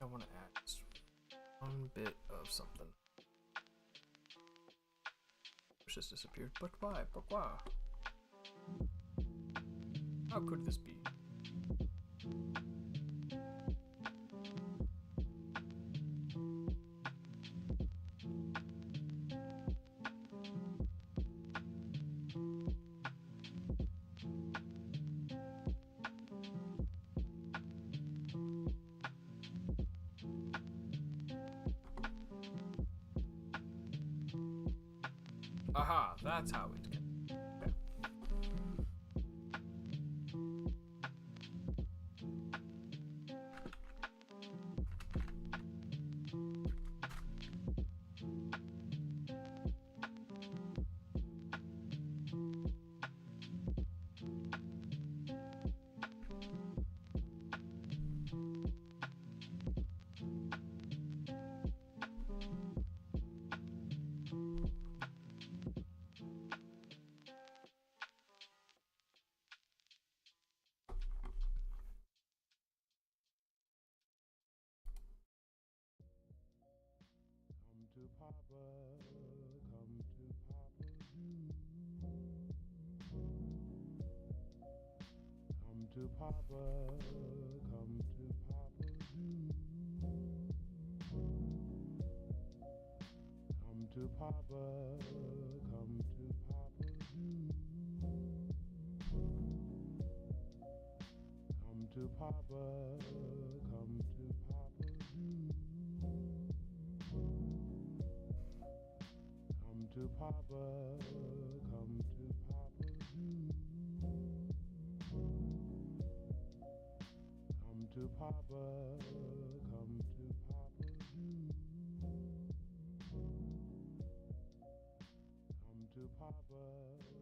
I want to add just one bit of something. It's just disappeared. But why? Pourquoi? How could this be? Aha, that's how it can. Okay. to Papa, come to Papa Zoo. Come to Papa, come to Papa Zoo. Come to Papa, come to Papa Zoo. Come to Papa, come to Papa Zoo. Come to Papa, come to Papa Zoo. Come to Papa, come to Papa Zoo.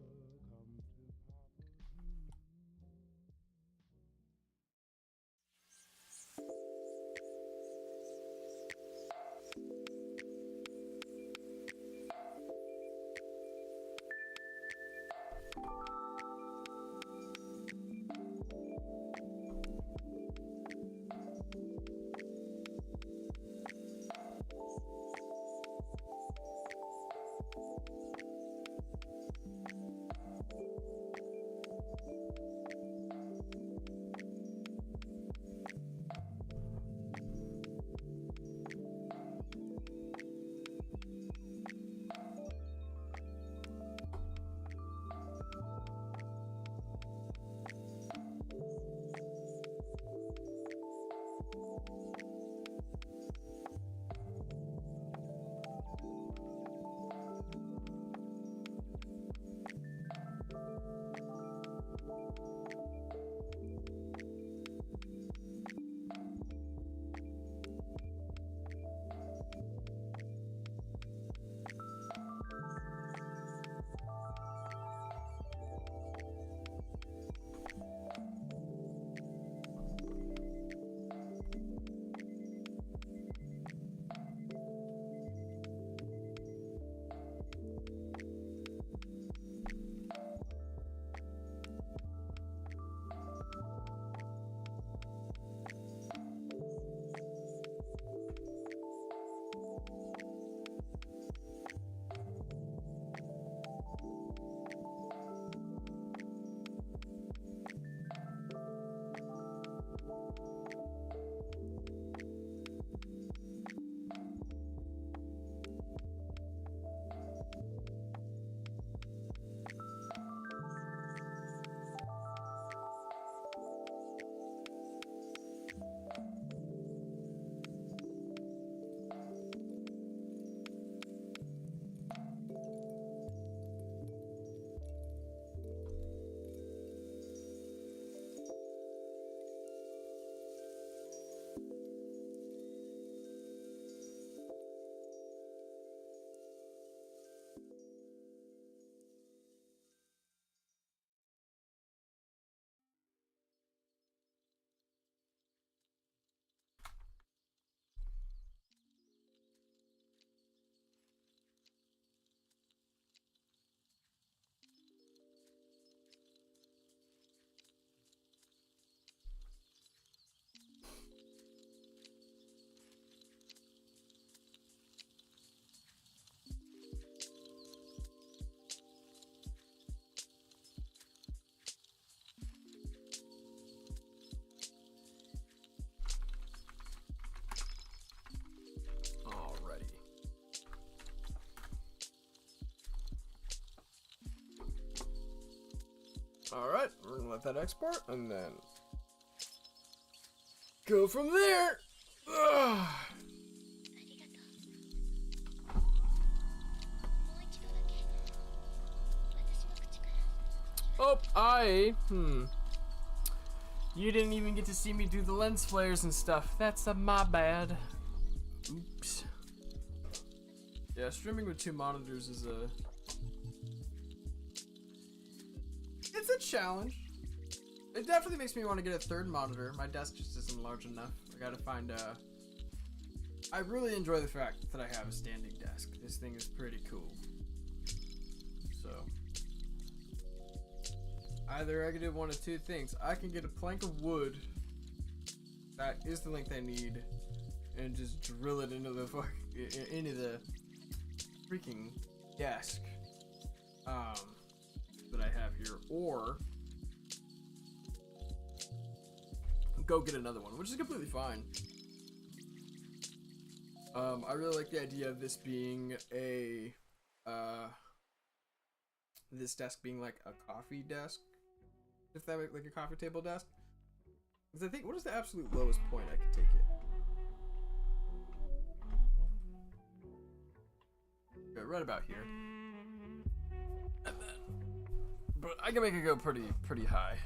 Alright, we're gonna let that export and then go from there. Ugh. Oh, you didn't even get to see me do the lens flares and stuff. That's my bad. Oops. Yeah, streaming with two monitors is it's a challenge. It definitely makes me want to get a third monitor. My desk just isn't large enough. I gotta find I really enjoy the fact that I have a standing desk. This thing is pretty cool. So either I can do one of two things. I can get a plank of wood that is the length I need and just drill it into the freaking desk that I have here, or go get another one, which is completely fine. I really like the idea of this being a, this desk being like a coffee desk, if that makes like a coffee table desk. Because I think, what is the absolute lowest point I can take it? Okay, right about here. And then, but I can make it go pretty high.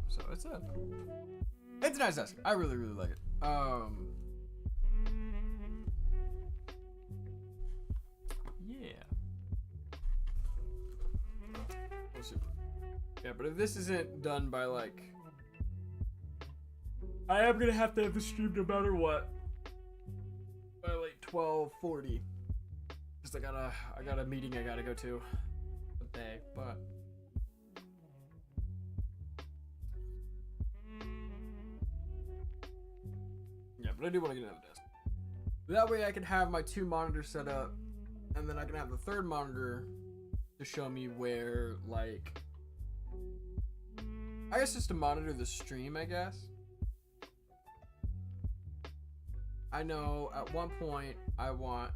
So it's a nice desk. I really like it. Yeah. We'll see. Yeah, but if this isn't done by like, I am gonna have to have the stream no matter what by like 12:40. Cause I got a meeting I gotta go to today, but. Yeah, but I do want to get another desk. That way I can have my 2 monitors set up, and then I can have the 3rd monitor to show me where, like, I guess just to monitor the stream, I guess. I know at one point I want,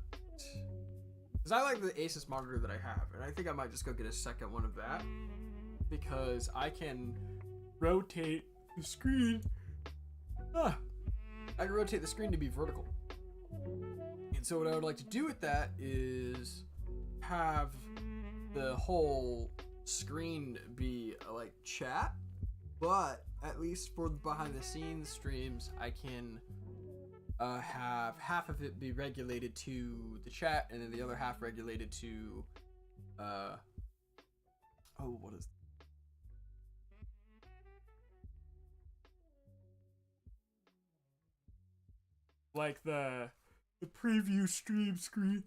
because I like the Asus monitor that I have, and I think I might just go get a second one of that, because I can rotate the screen. I can rotate the screen to be vertical. And so what I would like to do with that is have the whole screen be like chat, but at least for the behind the scenes streams, I can have half of it be regulated to the chat and then the other half regulated to what is like the preview stream screen.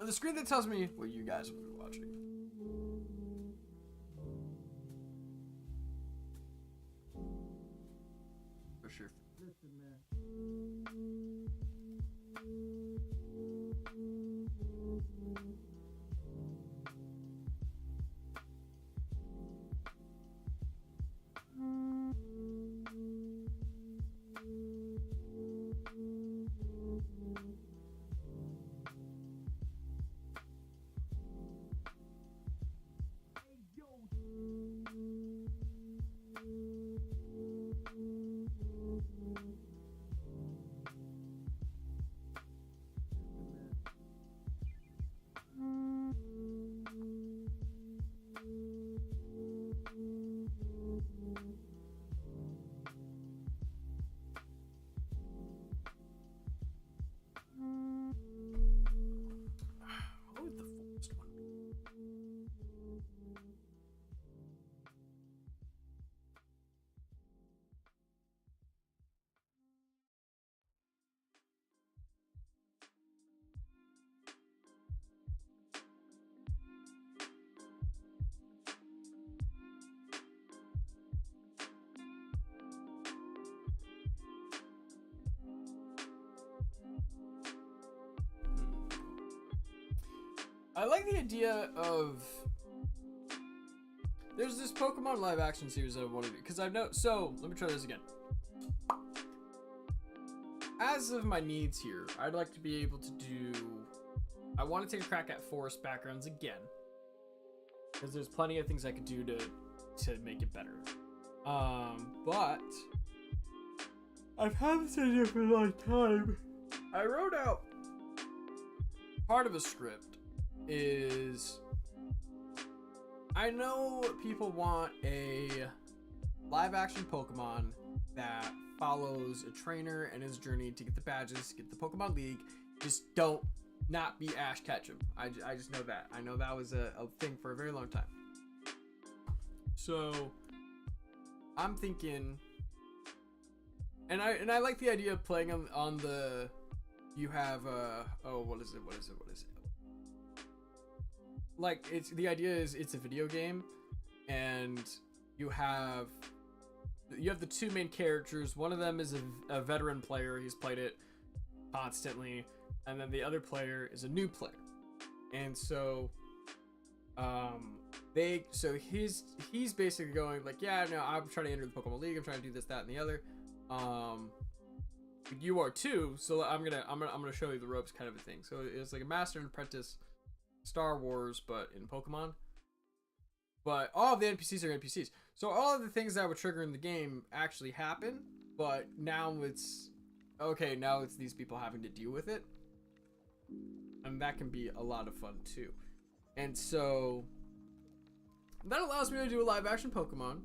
The screen that tells me what you guys will be watching. For sure. Listen, man. I like the idea of, there's this Pokemon live action series that I want to do, because I've no, so let me try this again. As of my needs here, I'd like to be able to do, I want to take a crack at forest backgrounds again, because there's plenty of things I could do to make it better. But I've had this idea for a long time. I wrote out part of a script is, I know people want a live action Pokemon that follows a trainer and his journey to get the badges, get the Pokemon League. Just don't not be Ash Ketchum. I just know that. I know that was a thing for a very long time. So I'm thinking, and I like the idea of playing on the, you have what is it? Like, it's, the idea is it's a video game, and you have the 2 main characters. One of them is a veteran player. He's played it constantly, and then the other player is a new player. And so he's basically going like, yeah, no, I'm trying to enter the Pokemon League. I'm trying to do this, that, and the other. You are too. So I'm gonna show you the ropes, kind of a thing. So it's like a Master and Apprentice Star Wars, but in Pokemon. But all of the NPCs are NPCs. So all of the things that would trigger in the game actually happen. But now it's okay. Now it's these people having to deal with it, and that can be a lot of fun too. And so that allows me to do a live action Pokemon,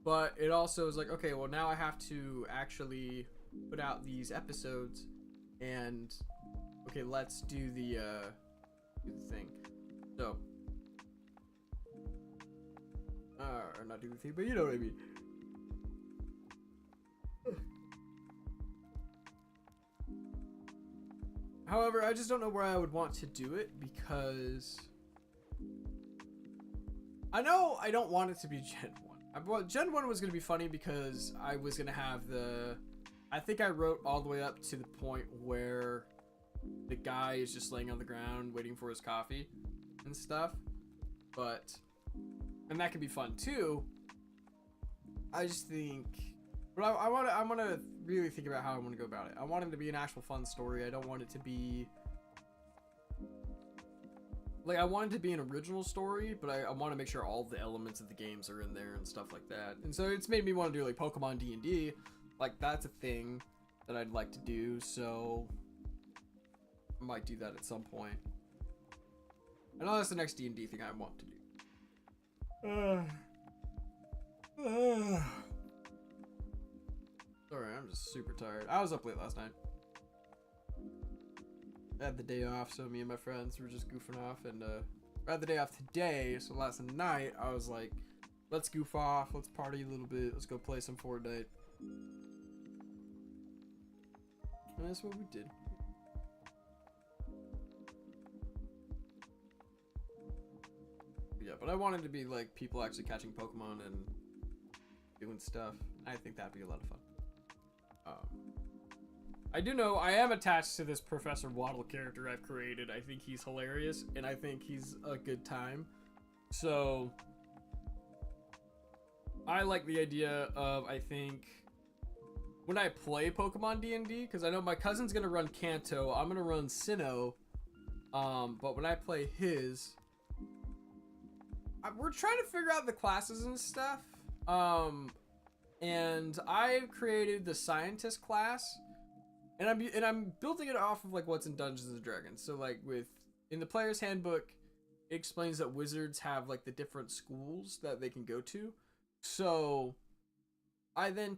but it also is like, okay, well now I have to actually put out these episodes, and okay, let's do the thing. So, or not do the thing, but you know what I mean. However, I just don't know where I would want to do it because I know I don't want it to be Gen 1. Well, Gen 1 was going to be funny because I was going to have I think I wrote all the way up to the point where the guy is just laying on the ground waiting for his coffee and stuff. And that could be fun too. I just think, but I want to really think about how I want to go about it. I want it to be an actual fun story. I don't want it to be like, I want it to be an original story, but I want to make sure all the elements of the games are in there and stuff like that. And so it's made me want to do like Pokemon D&D. Like, that's a thing that I'd like to do, so I might do that at some point. I know that's the next D&D thing I want to do. Sorry, I'm just super tired. I was up late last night. I had the day off, so me and my friends were just goofing off, and I had the day off today, so last night I was like, let's goof off, let's party a little bit, let's go play some Fortnite. And that's what we did. Yeah, but I wanted to be like people actually catching Pokemon and doing stuff. I think that'd be a lot of fun. I do know I am attached to this Professor Waddle character I've created. I think he's hilarious, and I think he's a good time. So I like the idea of, I think, when I play Pokemon D&D, because I know my cousin's gonna run Kanto, I'm gonna run Sinnoh, but when I play his, we're trying to figure out the classes and stuff, and I've created the Scientist class, and I'm building it off of like what's in Dungeons and Dragons. So like in the player's handbook, it explains that wizards have like the different schools that they can go to. So I then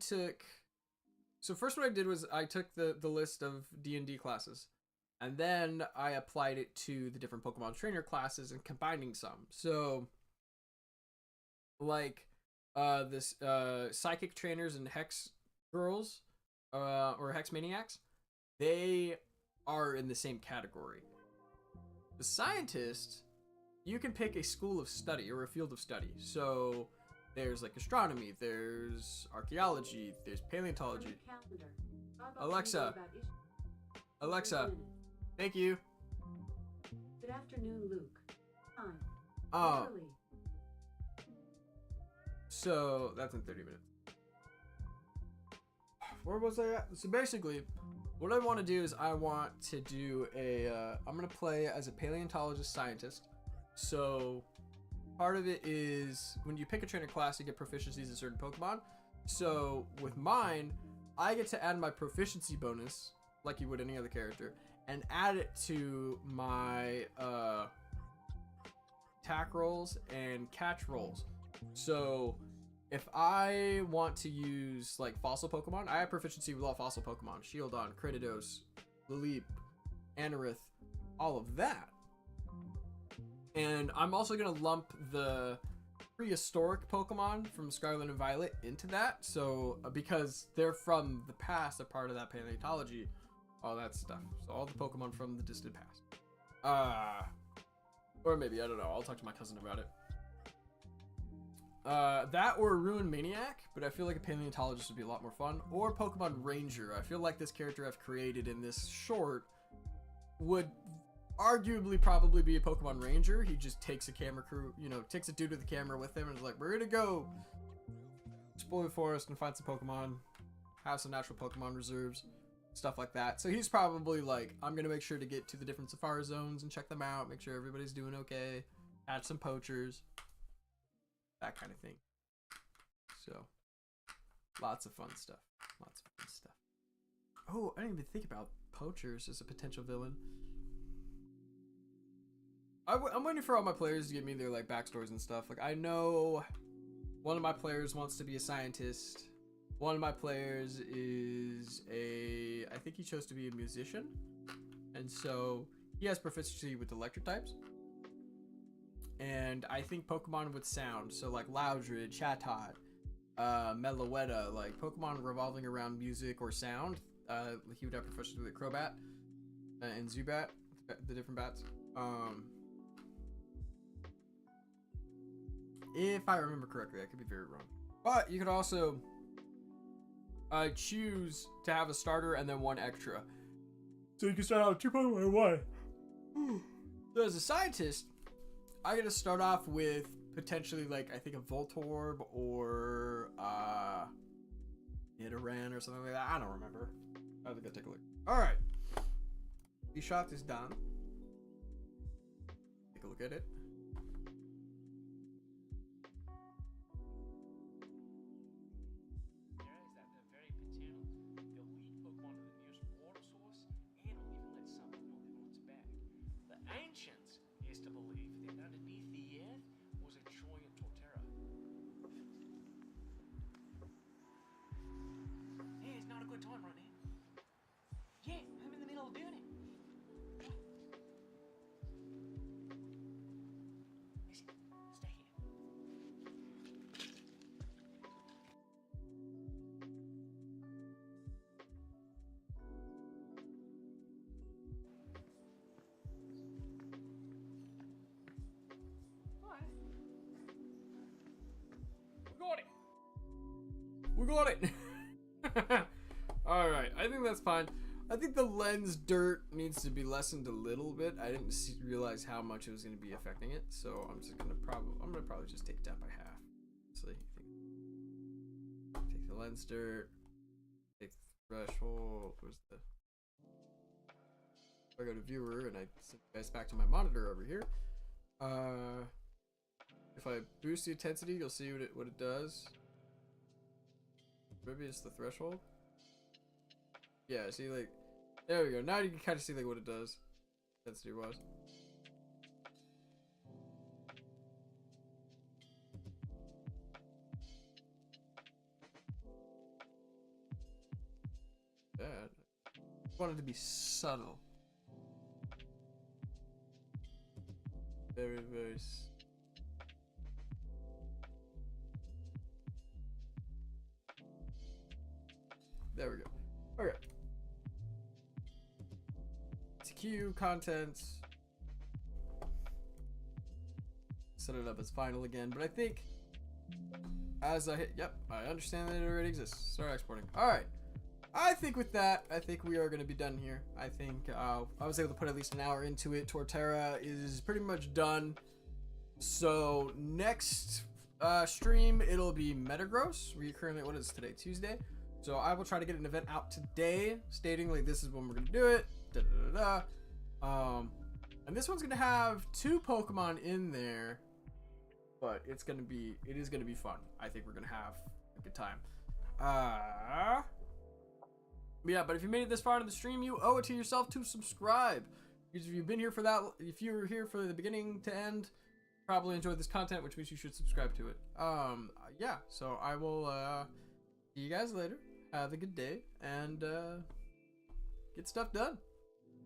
first what I did was I took the list of D&D classes, and then I applied it to the different Pokemon trainer classes and combining some. So like this psychic trainers and hex girls or hex maniacs, they are in the same category. The scientist, you can pick a school of study or a field of study. So there's like astronomy, there's archaeology, there's paleontology. Alexa, thank you. Good afternoon, Luke. Time. Oh, Early. so that's in 30 minutes. Where was I at? So basically, what I want to do is I want to do I'm going to play as a paleontologist scientist. So part of it is when you pick a trainer class, you get proficiencies in certain Pokemon. So with mine, I get to add my proficiency bonus, like you would any other character, and add it to my attack rolls and catch rolls. So if I want to use like fossil Pokemon, I have proficiency with all fossil Pokemon. Shieldon, Cranidos, Lileep, Anorith, all of that. And I'm also going to lump the prehistoric Pokemon from Scarlet and Violet into that. So because they're from the past, they're part of that paleontology, all that stuff. So all the Pokemon from the distant past. Or maybe, I don't know. I'll talk to my cousin about it. That or Ruin Maniac, but I feel like a paleontologist would be a lot more fun. Or Pokemon Ranger. I feel like this character I've created in this short would arguably probably be a Pokemon Ranger. He just takes a camera crew, you know, takes a dude with a camera with him and is like, we're gonna go explore the forest and find some Pokemon, have some natural Pokemon reserves, stuff like that. So he's probably like, I'm gonna make sure to get to the different safari zones and check them out, make sure everybody's doing okay, catch some poachers, that kind of thing. So lots of fun stuff. Lots of fun stuff. Oh, I didn't even think about poachers as a potential villain. I'm waiting for all my players to give me their like backstories and stuff. Like I know one of my players wants to be a scientist. One of my players is I think he chose to be a musician. And so he has proficiency with electric types. And I think Pokemon with sound. So like Loudred, Chatot, Meloetta, like Pokemon revolving around music or sound. He would have proficiency with Crobat and Zubat, the different bats. If I remember correctly, I could be very wrong. But you could also choose to have a starter and then one extra. So you can start out with 2 Pokemon and 1. So as a scientist, I get to start off with potentially like I think a Voltorb or Nidoran or something like that. I don't remember. I have to go take a look. Alright. The shot is done. Take a look at it. We got it. All right, I think that's fine. I think the lens dirt needs to be lessened a little bit. I didn't realize how much it was going to be affecting it, so I'm just gonna probably just take it down by half. So take the lens dirt, take the threshold. Where's the? I go to viewer and I send you guys back to my monitor over here. If I boost the intensity, you'll see what it does. Maybe it's the threshold. Yeah, see, like, there we go. Now you can kind of see like what it does. Intensity was. Yeah, I wanted to be subtle. Very, very. There we go. Okay. TQ contents. Set it up as final again, but I think as I hit, yep, I understand that it already exists. Start exporting. All right. I think with that, I think we are going to be done here. I think I was able to put at least an hour into it. Torterra is pretty much done. So next stream, it'll be Metagross. We currently, what is today? Tuesday. So I will try to get an event out today stating like this is when we're going to do it. And this one's going to have 2 Pokemon in there, but it is going to be fun. I think we're going to have a good time. Yeah, but if you made it this far into the stream, you owe it to yourself to subscribe. Because if you've been here for that, if you were here for the beginning to end, probably enjoyed this content, which means you should subscribe to it. Yeah, so I will see you guys later. Have a good day and get stuff done.